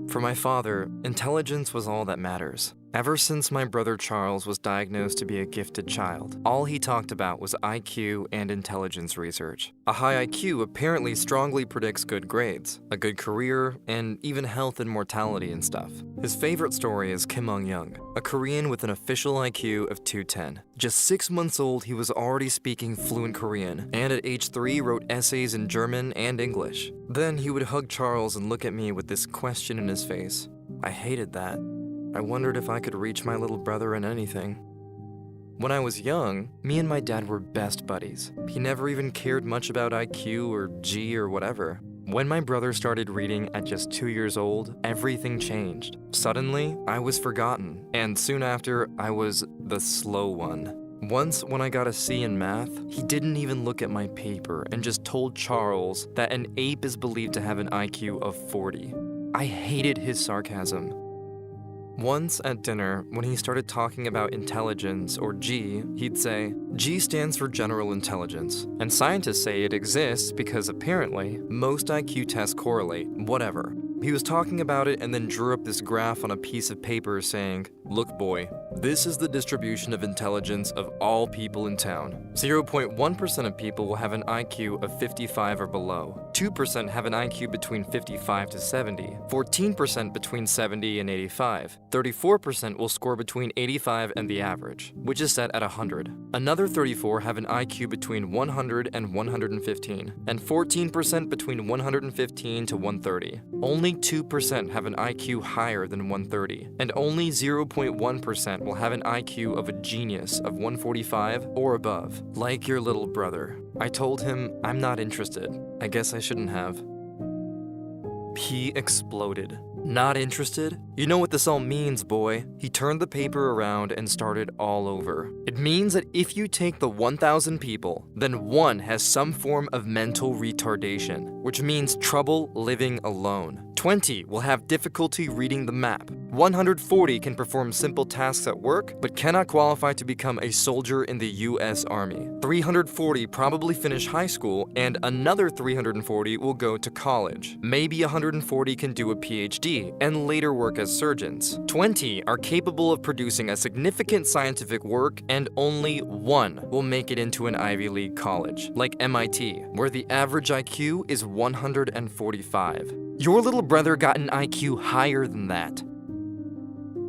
For my father, intelligence was all that matters. Ever since my brother Charles was diagnosed to be a gifted child, all he talked about was IQ and intelligence research. A high IQ apparently strongly predicts good grades, a good career, and even health and mortality and stuff. His favorite story is Kim Mong-young, a Korean with an official IQ of 210. Just 6 months old, he was already speaking fluent Korean, and at age 3 wrote essays in German and English. Then he would hug Charles and look at me with this question in his face. I hated that. I wondered if I could reach my little brother in anything. When I was young, me and my dad were best buddies. He never even cared much about IQ or G or whatever. When my brother started reading at just 2 years old, everything changed. Suddenly, I was forgotten, and soon after, I was the slow one. Once, when I got a C in math, he didn't even look at my paper and just told Charles that an ape is believed to have an IQ of 40. I hated his sarcasm. Once at dinner, when he started talking about intelligence, or G, he'd say, G stands for general intelligence, and scientists say it exists because apparently most IQ tests correlate, whatever. He was talking about it and then drew up this graph on a piece of paper saying, "Look boy, this is the distribution of intelligence of all people in town. 0.1% of people will have an IQ of 55 or below. 2% have an IQ between 55 to 70. 14% between 70 and 85. 34% will score between 85 and the average, which is set at 100. Another 34 have an IQ between 100 and 115, and 14% between 115 to 130. Only 2% have an IQ higher than 130, and only 0.1% will have an IQ of a genius of 145 or above, like your little brother." I told him I'm not interested. I guess I shouldn't have. He exploded. "Not interested? You know what this all means, boy." He turned the paper around and started all over. "It means that if you take the 1,000 people, then one has some form of mental retardation, which means trouble living alone. 20 will have difficulty reading the map. 140 can perform simple tasks at work, but cannot qualify to become a soldier in the US Army. 340 probably finish high school, and another 340 will go to college. Maybe 140 can do a PhD and later work as surgeons. 20 are capable of producing a significant scientific work, and only one will make it into an Ivy League college, like MIT, where the average IQ is 145. Your little brother got an IQ higher than that."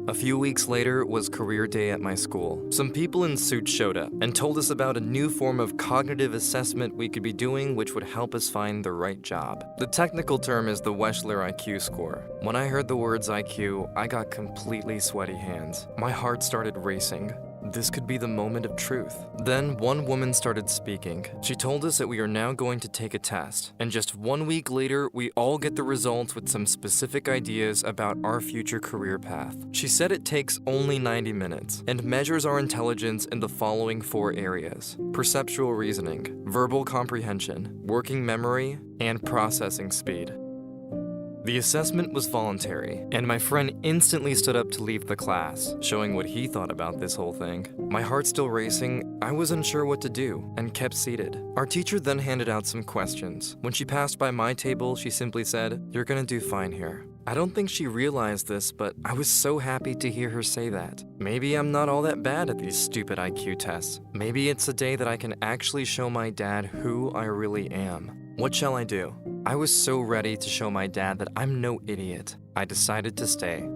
A few weeks later was career day at my school. Some people in suits showed up and told us about a new form of cognitive assessment we could be doing which would help us find the right job. The technical term is the Wechsler IQ score. When I heard the words IQ, I got completely sweaty hands. My heart started racing. This could be the moment of truth. Then one woman started speaking. She told us that we are now going to take a test, and just 1 week later, we all get the results with some specific ideas about our future career path. She said it takes only 90 minutes and measures our intelligence in the following 4 areas: perceptual reasoning, verbal comprehension, working memory, and processing speed. The assessment was voluntary, and my friend instantly stood up to leave the class, showing what he thought about this whole thing. My heart still racing, I was unsure what to do, and kept seated. Our teacher then handed out some questions. When she passed by my table, she simply said, "You're gonna do fine here." I don't think she realized this, but I was so happy to hear her say that. Maybe I'm not all that bad at these stupid IQ tests. Maybe it's a day that I can actually show my dad who I really am. What shall I do? I was so ready to show my dad that I'm no idiot. I decided to stay.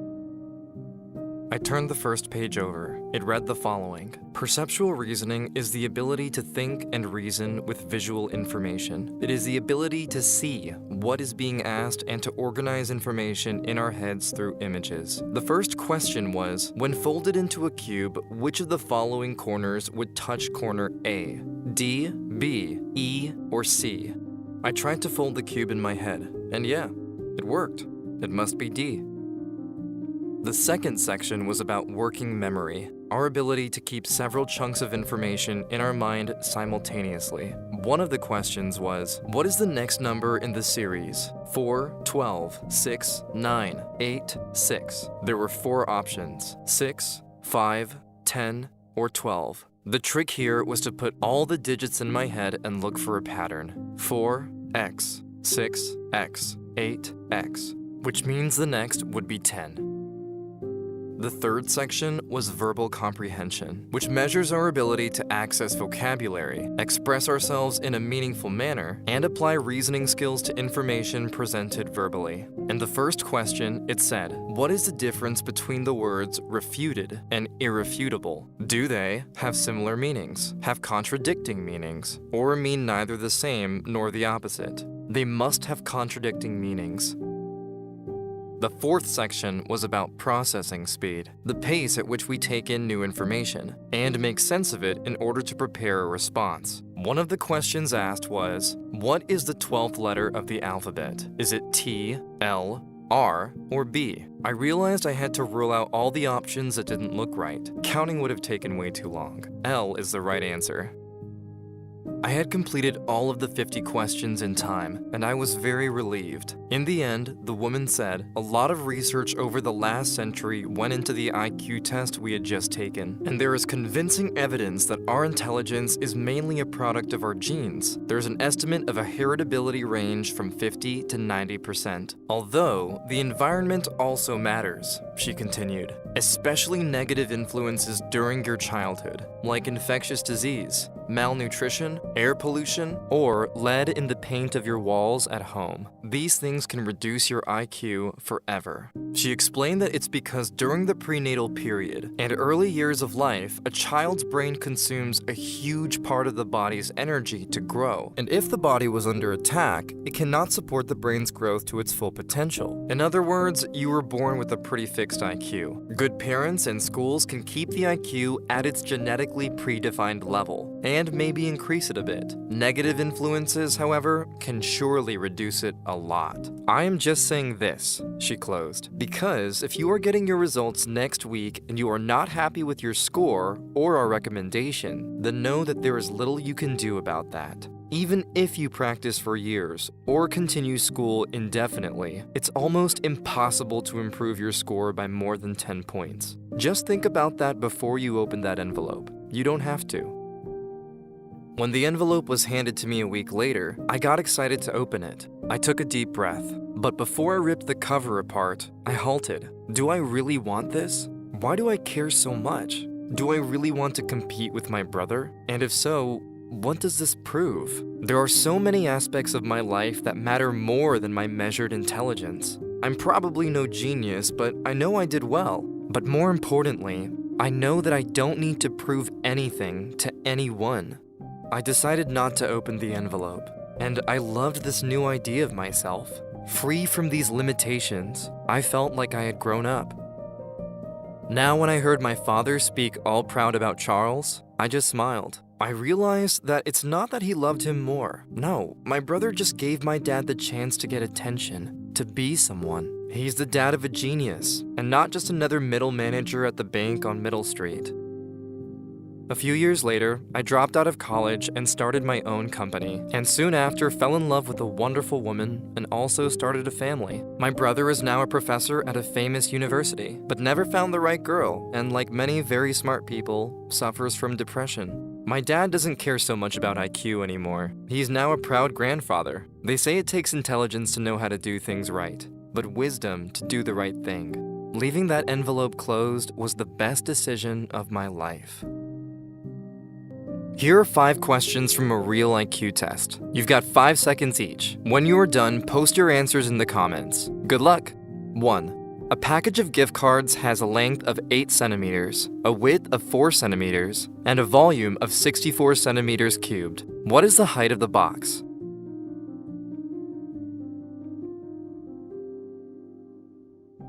I turned the first page over. It read the following: perceptual reasoning is the ability to think and reason with visual information. It is the ability to see what is being asked and to organize information in our heads through images. The first question was, when folded into a cube, which of the following corners would touch corner A? D, B, E, or C? I tried to fold the cube in my head, and yeah, it worked. It must be D. The second section was about working memory, our ability to keep several chunks of information in our mind simultaneously. One of the questions was, what is the next number in the series? 4, 12, 6, 9, 8, 6. There were 4 options: 6, 5, 10, or 12. The trick here was to put all the digits in my head and look for a pattern. 4, X, 6, X, 8, X. which means the next would be 10. The third section was verbal comprehension, which measures our ability to access vocabulary, express ourselves in a meaningful manner, and apply reasoning skills to information presented verbally. In the first question, it said, what is the difference between the words refuted and irrefutable? Do they have similar meanings, have contradicting meanings, or mean neither the same nor the opposite? They must have contradicting meanings. The fourth section was about processing speed, the pace at which we take in new information, and make sense of it in order to prepare a response. One of the questions asked was, what is the 12th letter of the alphabet? Is it T, L, R, or B? I realized I had to rule out all the options that didn't look right. Counting would have taken way too long. L is the right answer. I had completed all of the 50 questions in time, and I was very relieved. In the end, the woman said, a lot of research over the last century went into the IQ test we had just taken, and there is convincing evidence that our intelligence is mainly a product of our genes. There's an estimate of a heritability range from 50 to 90%. Although, the environment also matters, she continued, especially negative influences during your childhood, like infectious disease, malnutrition, air pollution, or lead in the paint of your walls at home. These things can reduce your IQ forever. She explained that it's because during the prenatal period and early years of life, a child's brain consumes a huge part of the body's energy to grow. And if the body was under attack, it cannot support the brain's growth to its full potential. In other words, you were born with a pretty fixed IQ. Good parents and schools can keep the IQ at its genetically predefined level, and maybe increase it a bit. Negative influences, however, can surely reduce it a lot. I am just saying this, she closed, because if you are getting your results next week and you are not happy with your score or our recommendation, then know that there is little you can do about that. Even if you practice for years or continue school indefinitely, it's almost impossible to improve your score by more than 10 points. Just think about that before you open that envelope. You don't have to. When the envelope was handed to me a week later, I got excited to open it. I took a deep breath, but before I ripped the cover apart, I halted. Do I really want this? Why do I care so much? Do I really want to compete with my brother? And if so, what does this prove? There are so many aspects of my life that matter more than my measured intelligence. I'm probably no genius, but I know I did well. But more importantly, I know that I don't need to prove anything to anyone. I decided not to open the envelope, and I loved this new idea of myself. Free from these limitations, I felt like I had grown up. Now when I heard my father speak all proud about Charles, I just smiled. I realized that it's not that he loved him more. No, my brother just gave my dad the chance to get attention, to be someone. He's the dad of a genius, and not just another middle manager at the bank on Middle Street. A few years later, I dropped out of college and started my own company, and soon after fell in love with a wonderful woman and also started a family. My brother is now a professor at a famous university, but never found the right girl, and like many very smart people, suffers from depression. My dad doesn't care so much about IQ anymore. He's now a proud grandfather. They say it takes intelligence to know how to do things right, but wisdom to do the right thing. Leaving that envelope closed was the best decision of my life. Here are 5 questions from a real IQ test. You've got 5 seconds each. When you are done, post your answers in the comments. Good luck! 1. A package of gift cards has a length of 8 centimeters, a width of 4 centimeters, and a volume of 64 centimeters cubed. What is the height of the box?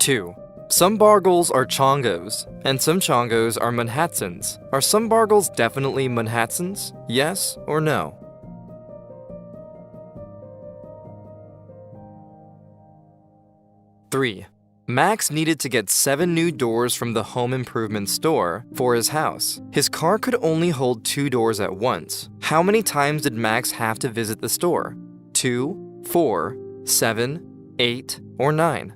2. Some Bargles are Chongos, and some Chongos are Manhattans. Are some Bargles definitely Manhattans? Yes or no? 3. Max needed to get 7 new doors from the home improvement store for his house. His car could only hold 2 doors at once. How many times did Max have to visit the store? 2, 4, 7, 8, or 9?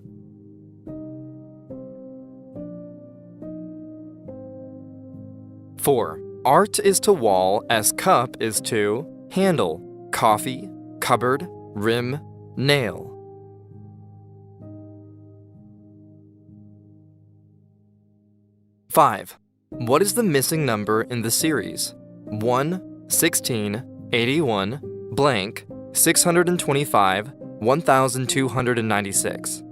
4. Art is to wall as cup is to handle, coffee, cupboard, rim, nail. 5. What is the missing number in the series? 1, 16, 81, blank, 625, 1296.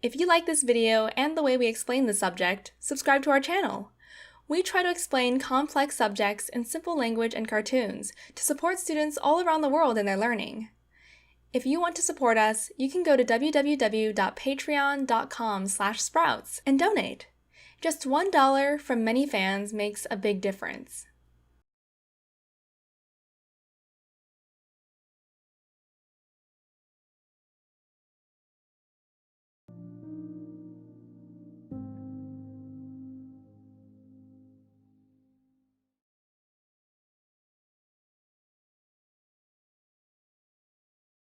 If you like this video and the way we explain the subject, subscribe to our channel. We try to explain complex subjects in simple language and cartoons to support students all around the world in their learning. If you want to support us, you can go to www.patreon.com/sprouts and donate. Just $1 from many fans makes a big difference.